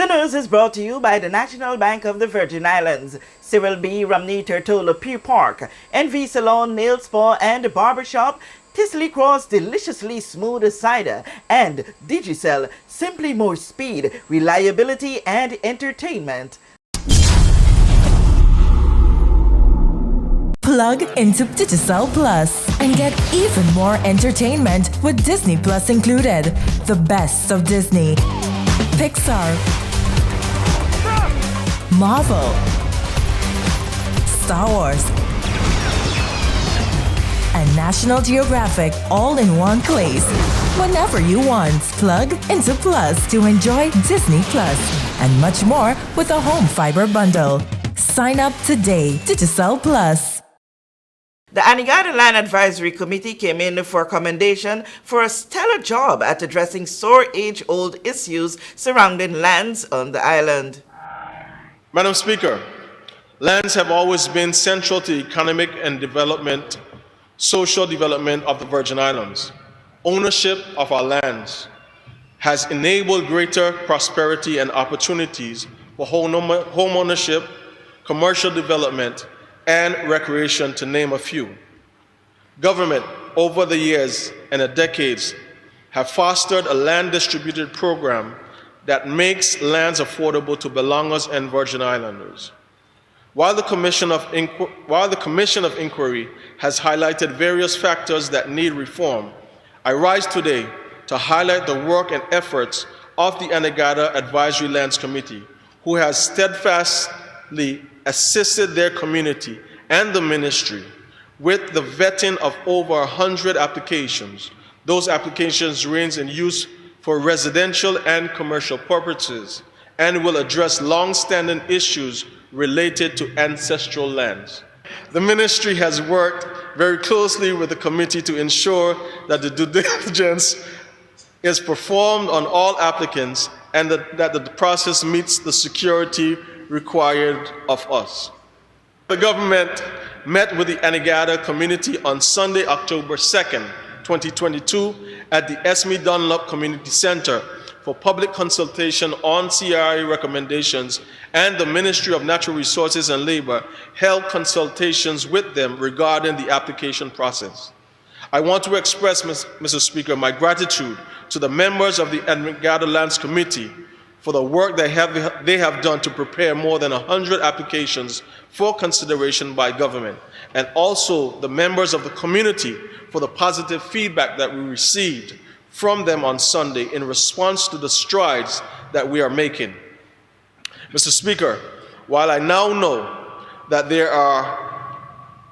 The news is brought to you by the National Bank of the Virgin Islands, Cyril B. Ramney Tertola Pier Park, NV Salon, Nail Spa and Barbershop, Tisley Cross Deliciously Smooth Cider, and Digicel, simply more speed, reliability and entertainment. Plug into Digicel Plus and get even more entertainment with Disney Plus included. The best of Disney, Pixar, Marvel, Star Wars, and National Geographic all in one place. Whenever you want, plug into Plus to enjoy Disney Plus and much more with a home fiber bundle. Sign up today. Digicel Plus. The Anegada Land Advisory Committee came in for commendation for a stellar job at addressing sore age-old issues surrounding lands on the island. Madam Speaker, lands have always been central to economic and social development of the Virgin Islands. Ownership of our lands has enabled greater prosperity and opportunities for home ownership, commercial development, and recreation, to name a few. Government, over the years and the decades, have fostered a land distributed program that makes lands affordable to belongers and Virgin Islanders. While the Commission of Inquiry has highlighted various factors that need reform, I rise today to highlight the work and efforts of the Anegada Advisory Lands Committee, who has steadfastly assisted their community and the ministry with the vetting of over 100 applications. Those applications range in use for residential and commercial purposes and will address long-standing issues related to ancestral lands. The ministry has worked very closely with the committee to ensure that the due diligence is performed on all applicants and that the process meets the security required of us. The government met with the Anegada community on Sunday, October 2nd, 2022 at the Esme Dunlop Community Center for public consultation on CRI recommendations, and the Ministry of Natural Resources and Labor held consultations with them regarding the application process. I want to express, Mr. Speaker, my gratitude to the members of the Anegada Lands Committee for the work they have done to prepare more than 100 applications for consideration by government, and also the members of the community for the positive feedback that we received from them on Sunday in response to the strides that we are making. Mr. Speaker, while I now know that there are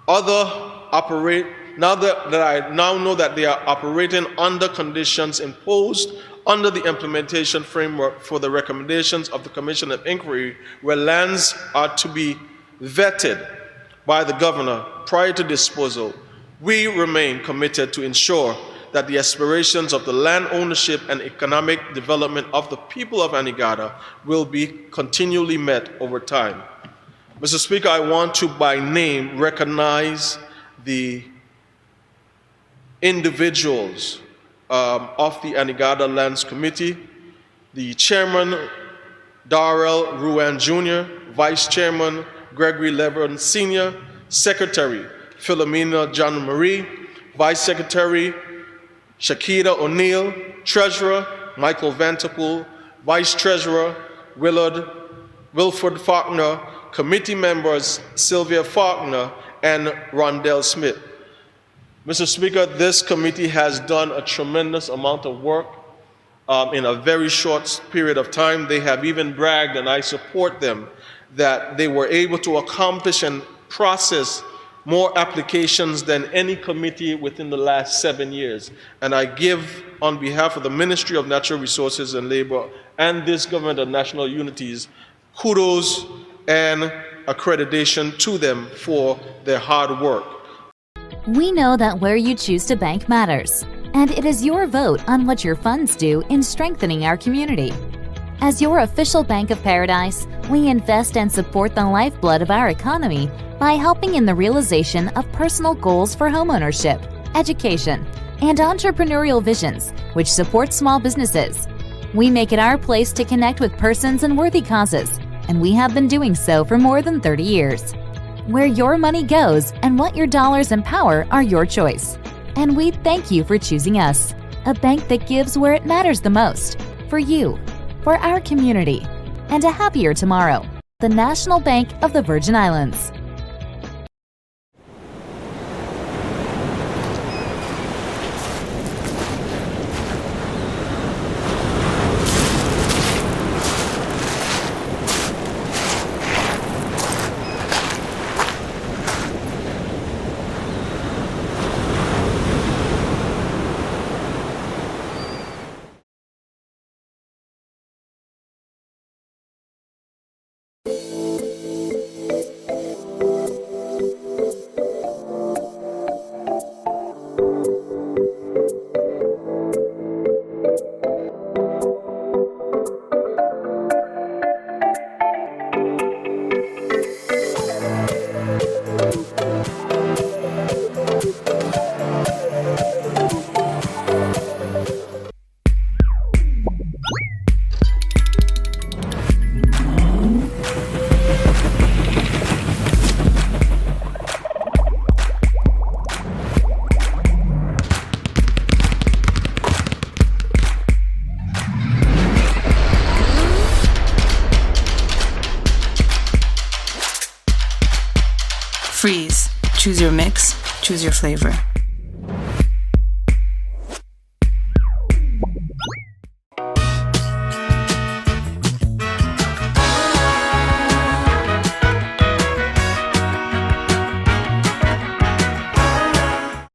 now that I know that they are operating under conditions imposed under the implementation framework for the recommendations of the Commission of Inquiry, where lands are to be vetted by the governor prior to disposal, we remain committed to ensure that the aspirations of the land ownership and economic development of the people of Anegada will be continually met over time. Mr. Speaker, I want to by name recognize the individuals of the Anegada Lands Committee, the Chairman, Darrell Ruan Jr., Vice Chairman, Gregory Levin Sr., Secretary, Philomena John Marie, Vice Secretary, Shakita O'Neill, Treasurer, Michael Vanterpool, Vice Treasurer, Wilford Faulkner, Committee Members, Sylvia Faulkner, and Rondell Smith. Mr. Speaker, this committee has done a tremendous amount of work in a very short period of time. They have even bragged, and I support them, that they were able to accomplish and process more applications than any committee within the last 7 years. And I give, on behalf of the Ministry of Natural Resources and Labor and this Government of National Unities, kudos and accreditation to them for their hard work. We know that where you choose to bank matters, and it is your vote on what your funds do in strengthening our community. As your official Bank of Paradise, we invest and support the lifeblood of our economy by helping in the realization of personal goals for homeownership, education, and entrepreneurial visions, which support small businesses. We make it our place to connect with persons and worthy causes, and we have been doing so for more than 30 years. Where your money goes and what your dollars empower are your choice. And we thank you for choosing us, a bank that gives where it matters the most, for you, for our community, and a happier tomorrow. The National Bank of the Virgin Islands. Freeze. Choose your mix, choose your flavor.